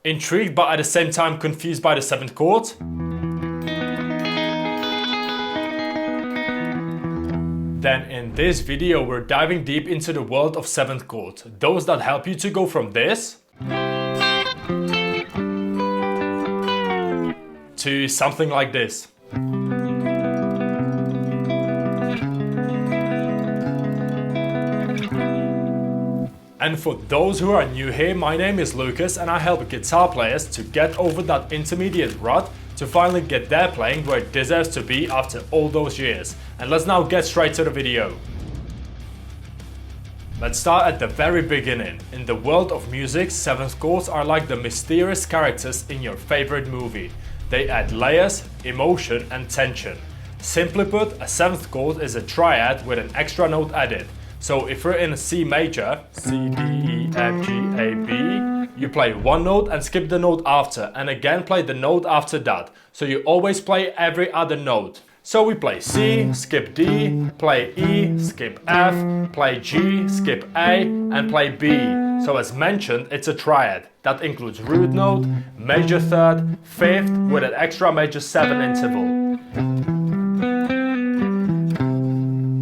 Intrigued but at the same time confused by the 7th chord? Then in this video we're diving deep into the world of 7th chords, those that help you to go from this to something like this. And for those who are new here, my name is Lukas and I help guitar players to get over that intermediate rut to finally get their playing where it deserves to be after all those years. And let's now get straight to the video. Let's start at the very beginning. In the world of music, 7th chords are like the mysterious characters in your favorite movie. They add layers, emotion and tension. Simply put, a 7th chord is a triad with an extra note added. So if we're in a C major, C, D, E, F, G, A, B, you play one note and skip the note after, and again play the note after that. So you always play every other note. So we play C, skip D, play E, skip F, play G, skip A, and play B. So as mentioned, it's a triad. That includes root note, major 3rd, 5th, with an extra major 7 interval.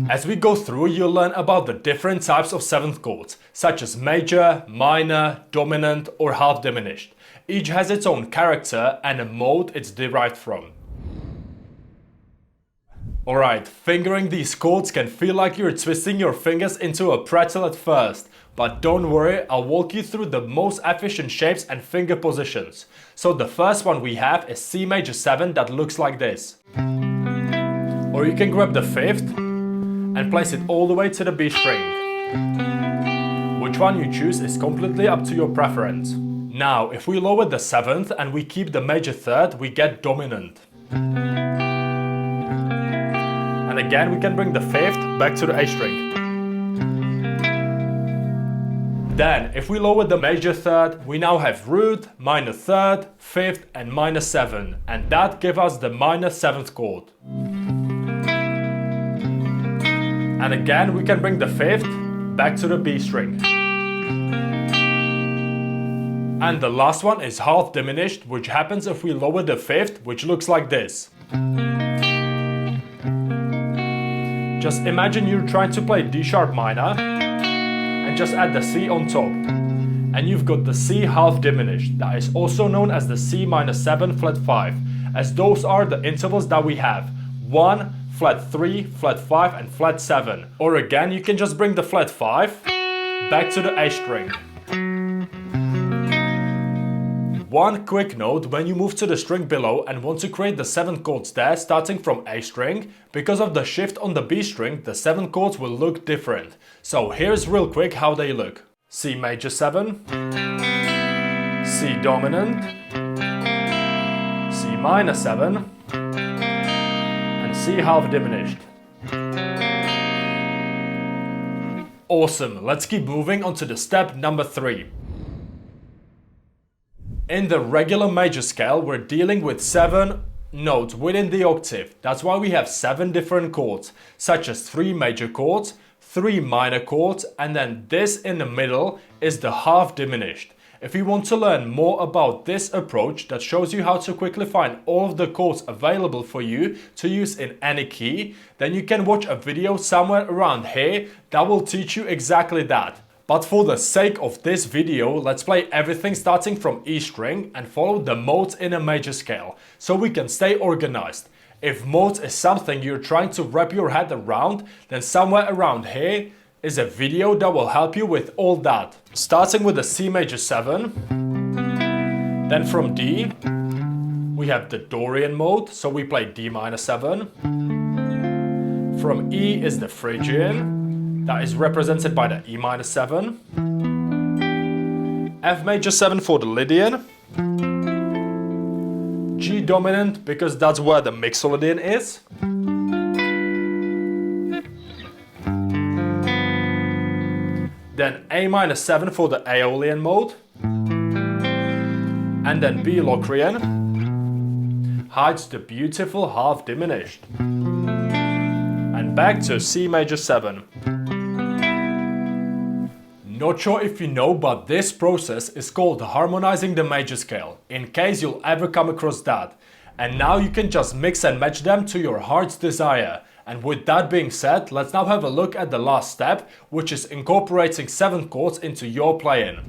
As we go through, you'll learn about the different types of 7th chords, such as major, minor, dominant, or half diminished. Each has its own character and a mode it's derived from. Alright, fingering these chords can feel like you're twisting your fingers into a pretzel at first, but don't worry, I'll walk you through the most efficient shapes and finger positions. So the first one we have is C major 7 that looks like this. Or you can grab the 5th and place it all the way to the B string. Which one you choose is completely up to your preference. Now, if we lower the 7th and we keep the major 3rd, we get dominant. And again, we can bring the 5th back to the A string. Then, if we lower the major 3rd, we now have root, minor 3rd, 5th and minor 7. And that gives us the minor 7th chord. And again, we can bring the 5th back to the B string. And the last one is half diminished, which happens if we lower the 5th, which looks like this. Just imagine you're trying to play D sharp minor and just add the C on top. And you've got the C half diminished, that is also known as the C minor 7 flat 5, as those are the intervals that we have. 1, flat 3, flat 5 and flat 7. Or again, you can just bring the flat 5 back to the A string. One quick note, when you move to the string below and want to create the 7 chords there starting from A string, because of the shift on the B string, the 7 chords will look different. So here's real quick how they look. C major 7, C dominant, C minor 7, C half diminished. Awesome, let's keep moving on to the step number 3. In the regular major scale, we're dealing with 7 notes within the octave. That's why we have 7 different chords, such as 3 major chords, 3 minor chords, and then this in the middle is the half diminished. If you want to learn more about this approach that shows you how to quickly find all of the chords available for you to use in any key, then you can watch a video somewhere around here that will teach you exactly that. But for the sake of this video, let's play everything starting from E string and follow the modes in a major scale, so we can stay organized. If modes is something you're trying to wrap your head around, then somewhere around here is a video that will help you with all that. Starting with the C major 7, then from D, we have the Dorian mode, so we play D minor 7. From E is the Phrygian, that is represented by the E minor 7. F major 7 for the Lydian. G dominant, because that's where the Mixolydian is. Then A minor 7 for the Aeolian mode. And then B Locrian hides the beautiful half diminished. And back to C major 7. Not sure if you know, but this process is called harmonizing the major scale, in case you'll ever come across that. And now you can just mix and match them to your heart's desire. And with that being said, let's now have a look at the last step, which is incorporating 7 chords into your playing.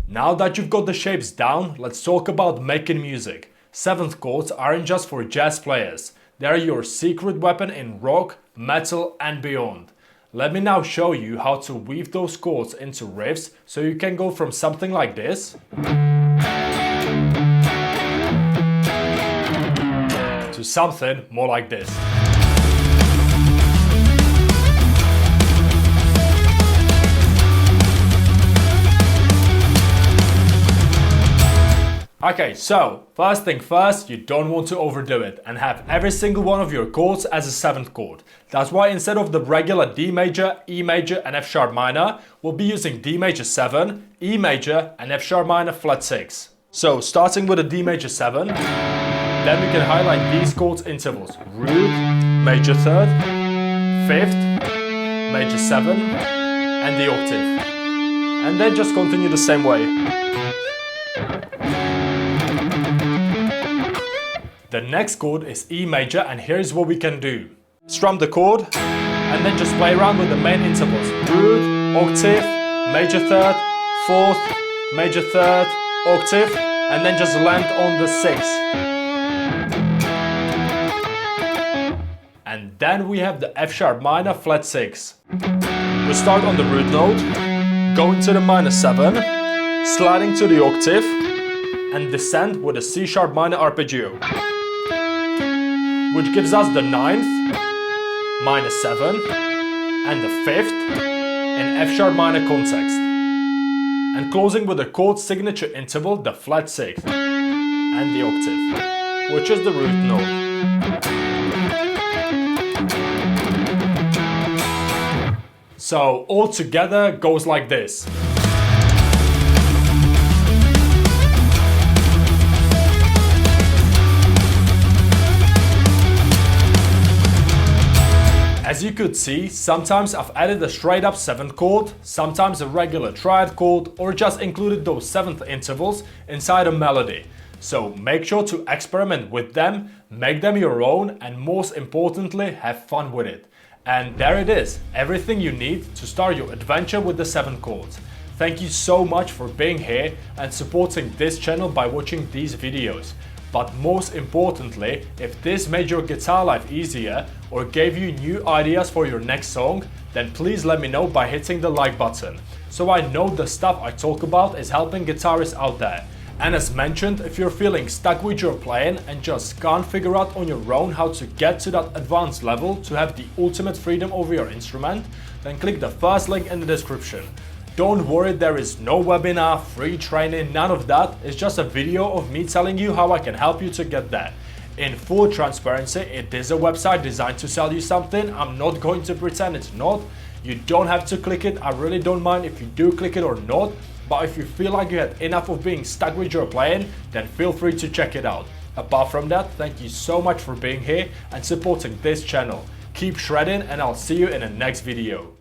Now that you've got the shapes down, let's talk about making music. 7th chords aren't just for jazz players. They're your secret weapon in rock, metal and beyond. Let me now show you how to weave those chords into riffs so you can go from something like this to something more like this. Okay, so first thing first, you don't want to overdo it and have every single one of your chords as a 7th chord. That's why instead of the regular D major, E major and F sharp minor, we'll be using D major 7, E major and F sharp minor flat 6. So starting with a D major 7, then we can highlight these chords intervals: root, major 3rd, 5th, major 7 and the octave. And then just continue the same way. The next chord is E major, and here's what we can do. Strum the chord and then just play around with the main intervals: root, octave, major 3rd, 4th, major 3rd, octave, and then just land on the 6th. And then we have the F sharp minor flat 6. We start on the root note, going to the minor 7, sliding to the octave, and descend with a C sharp minor arpeggio, which gives us the 9th, minor 7, and the 5th in F sharp minor context. And closing with the chord signature interval, the flat 6th, and the octave, which is the root note. So all together goes like this. As you could see, sometimes I've added a straight up 7th chord, sometimes a regular triad chord, or just included those 7th intervals inside a melody. So make sure to experiment with them, make them your own, and most importantly, have fun with it. And there it is, everything you need to start your adventure with the 7 chords. Thank you so much for being here and supporting this channel by watching these videos. But most importantly, if this made your guitar life easier or gave you new ideas for your next song, then please let me know by hitting the like button, so I know the stuff I talk about is helping guitarists out there. And as mentioned, if you're feeling stuck with your playing and just can't figure out on your own how to get to that advanced level to have the ultimate freedom over your instrument, then click the first link in the description. Don't worry, there is no webinar, free training, none of that. It's just a video of me telling you how I can help you to get there. In full transparency, it is a website designed to sell you something. I'm not going to pretend it's not. You don't have to click it. I really don't mind if you do click it or not. But if you feel like you had enough of being stuck with your playing, then feel free to check it out. Apart from that, thank you so much for being here and supporting this channel. Keep shredding and I'll see you in the next video.